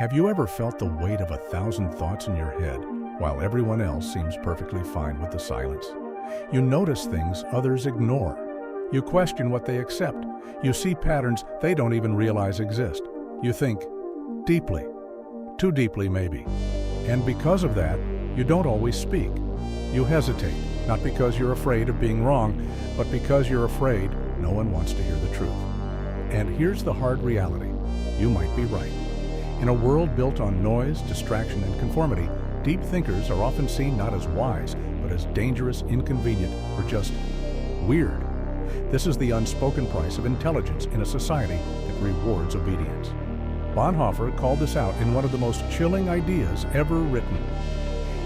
Have you ever felt the weight of 1,000 thoughts in your head, while everyone else seems perfectly fine with the silence? You notice things others ignore. You question what they accept. You see patterns they don't even realize exist. You think deeply, too deeply maybe. And because of that, you don't always speak. You hesitate, not because you're afraid of being wrong, but because you're afraid no one wants to hear the truth. And here's the hard reality. You might be right. In a world built on noise, distraction, and conformity, deep thinkers are often seen not as wise, but as dangerous, inconvenient, or just weird. This is the unspoken price of intelligence in a society that rewards obedience. Bonhoeffer called this out in one of the most chilling ideas ever written.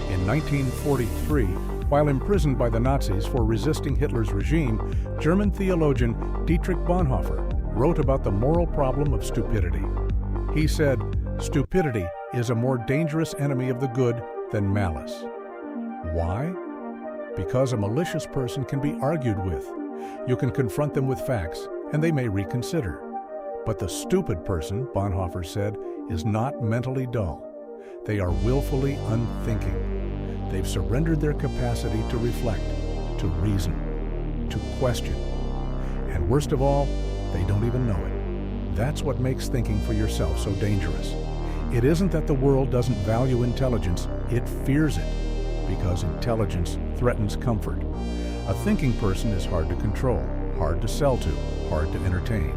In 1943, while imprisoned by the Nazis for resisting Hitler's regime, German theologian Dietrich Bonhoeffer wrote about the moral problem of stupidity. He said, "Stupidity is a more dangerous enemy of the good than malice." Why? Because a malicious person can be argued with. You can confront them with facts, and they may reconsider. But the stupid person, Bonhoeffer said, is not mentally dull. They are willfully unthinking. They've surrendered their capacity to reflect, to reason, to question. And worst of all, they don't even know it. That's what makes thinking for yourself so dangerous. It isn't that the world doesn't value intelligence, it fears it, because intelligence threatens comfort. A thinking person is hard to control, hard to sell to, hard to entertain.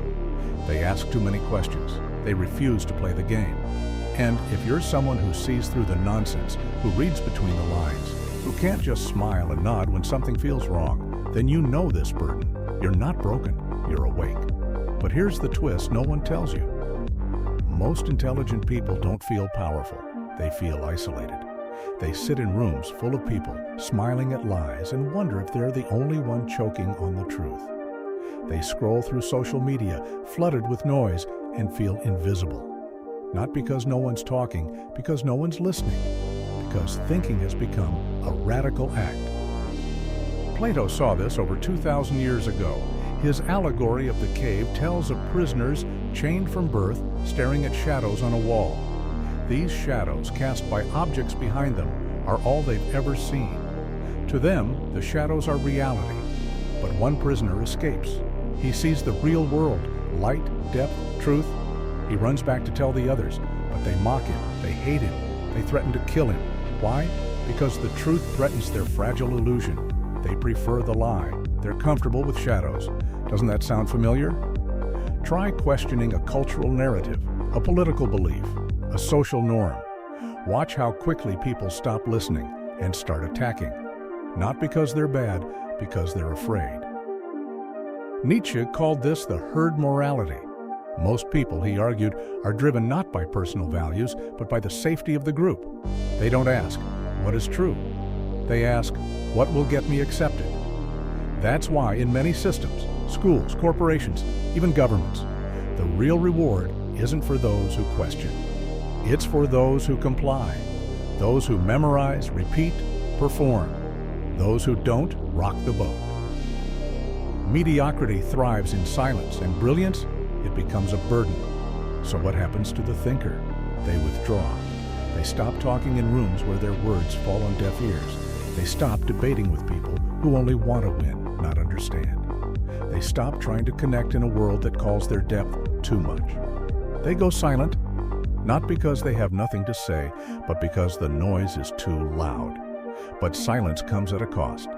They ask too many questions. They refuse to play the game. And if you're someone who sees through the nonsense, who reads between the lines, who can't just smile and nod when something feels wrong, then you know this burden. You're not broken, you're awake. But here's the twist no one tells you. Most intelligent people don't feel powerful. They feel isolated. They sit in rooms full of people, smiling at lies, and wonder if they're the only one choking on the truth. They scroll through social media, flooded with noise, and feel invisible. Not because no one's talking, because no one's listening. Because thinking has become a radical act. Plato saw this over 2,000 years ago. His allegory of the cave tells of prisoners chained from birth, staring at shadows on a wall. These shadows, cast by objects behind them, are all they've ever seen. To them, the shadows are reality. But one prisoner escapes. He sees the real world, light, depth, truth. He runs back to tell the others, but they mock him, they hate him, they threaten to kill him. Why? Because the truth threatens their fragile illusion. They prefer the lie. They're comfortable with shadows. Doesn't that sound familiar? Try questioning a cultural narrative, a political belief, a social norm. Watch how quickly people stop listening and start attacking. Not because they're bad, because they're afraid. Nietzsche called this the herd morality. Most people, he argued, are driven not by personal values, but by the safety of the group. They don't ask, what is true? They ask, what will get me accepted? That's why in many systems, schools, corporations, even governments, the real reward isn't for those who question. It's for those who comply, those who memorize, repeat, perform. Those who don't rock the boat. Mediocrity thrives in silence, and brilliance, it becomes a burden. So what happens to the thinker? They withdraw. They stop talking in rooms where their words fall on deaf ears. They stop debating with people who only want to win, not understand. They stop trying to connect in a world that calls their depth too much. They go silent, not because they have nothing to say, but because the noise is too loud. But silence comes at a cost.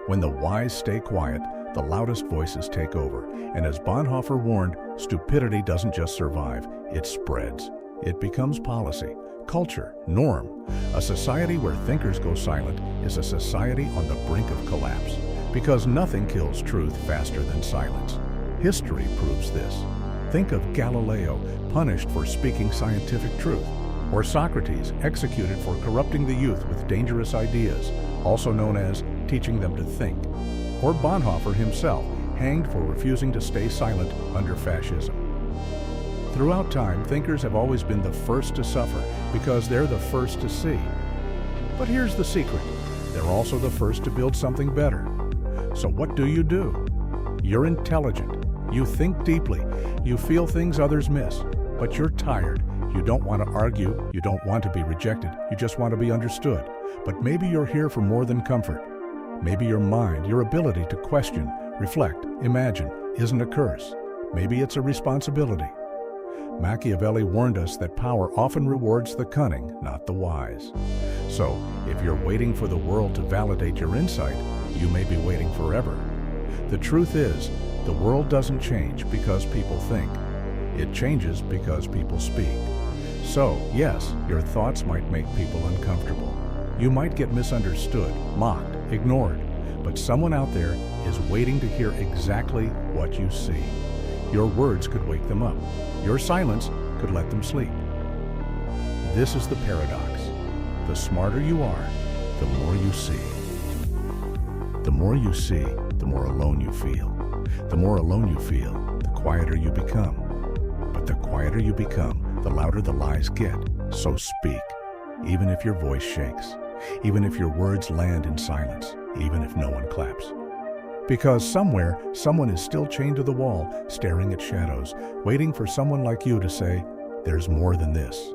When the wise stay quiet, the loudest voices take over. And as Bonhoeffer warned, stupidity doesn't just survive, it spreads. It becomes policy, culture, norm. A society where thinkers go silent is a society on the brink of collapse. Because nothing kills truth faster than silence. History proves this. Think of Galileo, punished for speaking scientific truth. Or Socrates, executed for corrupting the youth with dangerous ideas, also known as teaching them to think. Or Bonhoeffer himself, hanged for refusing to stay silent under fascism. Throughout time, thinkers have always been the first to suffer because they're the first to see. But here's the secret. They're also the first to build something better. So what do? You're intelligent. You think deeply. You feel things others miss. But you're tired. You don't want to argue, you don't want to be rejected, you just want to be understood. But maybe you're here for more than comfort. Maybe your mind, your ability to question, reflect, imagine, isn't a curse. Maybe it's a responsibility. Machiavelli warned us that power often rewards the cunning, not the wise. So, if you're waiting for the world to validate your insight, you may be waiting forever. The truth is, the world doesn't change because people think. It changes because people speak. So, yes, your thoughts might make people uncomfortable. You might get misunderstood, mocked, ignored, but someone out there is waiting to hear exactly what you see. Your words could wake them up. Your silence could let them sleep. This is the paradox. The smarter you are, the more you see. The more you see, the more alone you feel. The more alone you feel, the quieter you become. But the quieter you become, the louder the lies get. So speak, even if your voice shakes, even if your words land in silence, even if no one claps. Because somewhere, someone is still chained to the wall, staring at shadows, waiting for someone like you to say, "There's more than this."